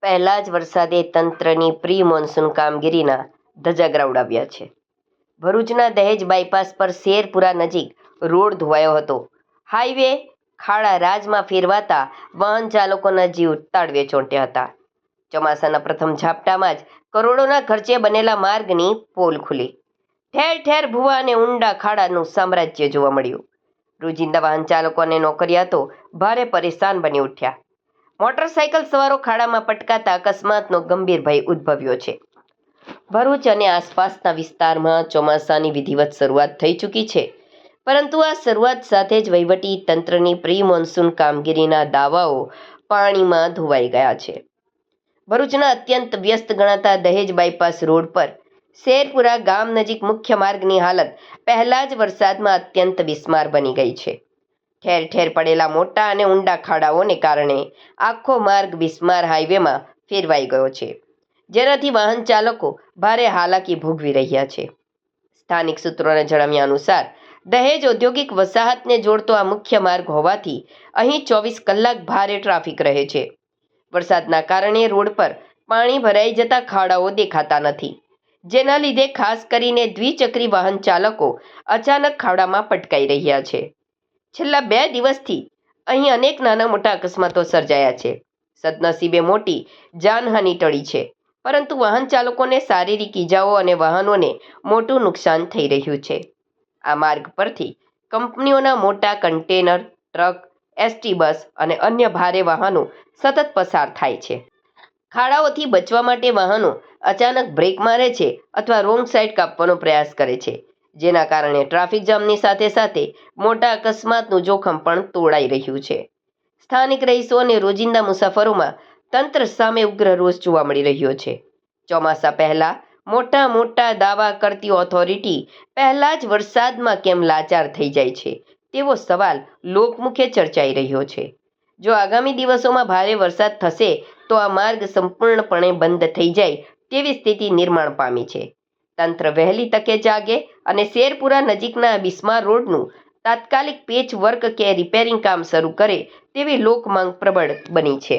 પહેલા જ વરસાદે તંત્રની પ્રી મોન્સૂન કામગીરીના ધજાગરા ઉડાવ્યા છે. ભરૂચના દહેજ બાયપાસ પર શેરપુરા નજીક રોડ ધોવાયો હતો. હાઈવે ખાડા રાજમાં ફેરવાતા વાહન ચાલકોના જીવ તાળવે ચોંટ્યા હતા. ચોમાસાના પ્રથમ ઝાપટામાં જ કરોડોના ખર્ચે બનેલા માર્ગની પોલ ખુલી. ઠેર ઠેર ભૂવા અને ઊંડા ખાડાનું સામ્રાજ્ય જોવા મળ્યું. રોજિંદા વાહન ચાલકો અને નોકરિયાતો ભારે પરેશાન બની ઉઠ્યા. મોટરસાયકલ સવારો ખાડામાં પટકાતા અકસ્માતનો ગંભીર ભય ઉદ્ભવ્યો છે. ભરૂચ અને આસપાસના વિસ્તારમાં ચોમાસાની વિધિવત શરૂઆત થઈ ચૂકી છે, પરંતુ આ શરૂઆત સાથે જ વહીવટી તંત્રની પ્રી મોન્સૂન કામગીરીના દાવાઓ પાણીમાં ધોવાઈ ગયા છે. ભરૂચના અત્યંત વ્યસ્ત ગણાતા દહેજ બાયપાસ રોડ પર શેરપુરા ગામ નજીક મુખ્ય માર્ગની હાલત પહેલા જ વરસાદમાં અત્યંત બિસ્માર બની ગઈ છે. ઠેર ઠેર પડેલા મોટા અને ઊંડા ખાડાઓને કારણે આખો માર્ગ બિસ્માર હાઈવેમાં ફેરવાઈ ગયો છે, જેનાથી વાહન ચાલકો ભારે હાલાકી ભોગવી રહ્યા છે. સ્થાનિક સૂત્રોના જણાવ્યા અનુસાર દહેજ ઔદ્યોગિક વસાહતને જોડતો આ મુખ્ય માર્ગ હોવાથી અહીં 24 કલાક ભારે ટ્રાફિક રહે છે. વરસાદના કારણે રોડ પર પાણી ભરાઈ જતા ખાડાઓ દેખાતા નથી, જેના લીધે ખાસ કરીને દ્વિચક્રી વાહન ચાલકો અચાનક ખાડામાં પટકાઈ રહ્યા છે. છેલ્લા 2 દિવસથી અહીં અનેક નાના મોટા અકસ્માતો સર્જાયા છે. સદનસીબે મોટી જાનહાનિ ટળી છે, પરંતુ વાહન ચાલકોને શારીરિક ઈજાઓ અને વાહનોને મોટું નુકસાન થઈ રહ્યું છે. આ માર્ગ પરથી કંપનીઓના મોટા કન્ટેનર, ટ્રક, એસટી બસ અને અન્ય ભારે વાહનો સતત પસાર થાય છે. ખાડાઓથી બચવા માટે વાહનો અચાનક બ્રેક મારે છે અથવા રોંગ સાઈડ કાપવાનો પ્રયાસ કરે છે, જેના કારણે ટ્રાફિક જામની સાથે સાથે મોટા અકસ્માતનું જોખમ પણ તોળાઈ રહ્યું છે. સ્થાનિક રહીશો અને રોજિંદા મુસાફરોમાં તંત્ર સામે ઉગ્ર રોષ જોવા મળી રહ્યો છે. ચોમાસા પહેલા મોટા મોટા દાવા કરતી ઓથોરિટી પહેલા જ વરસાદમાં કેમ લાચાર થઈ જાય છે, તેવો સવાલ લોકમુખે ચર્ચાઈ રહ્યો છે. જો આગામી દિવસોમાં ભારે વરસાદ થશે તો આ માર્ગ સંપૂર્ણપણે બંધ થઈ જાય તેવી સ્થિતિ નિર્માણ પામી છે. તંત્ર વહેલી તકે જાગે અને શેરપુરા નજીકના બિસ્માર રોડનું તાત્કાલિક પેચ વર્ક કે રિપેરિંગ કામ શરૂ કરે તેવી લોકમાંગ પ્રબળ બની છે.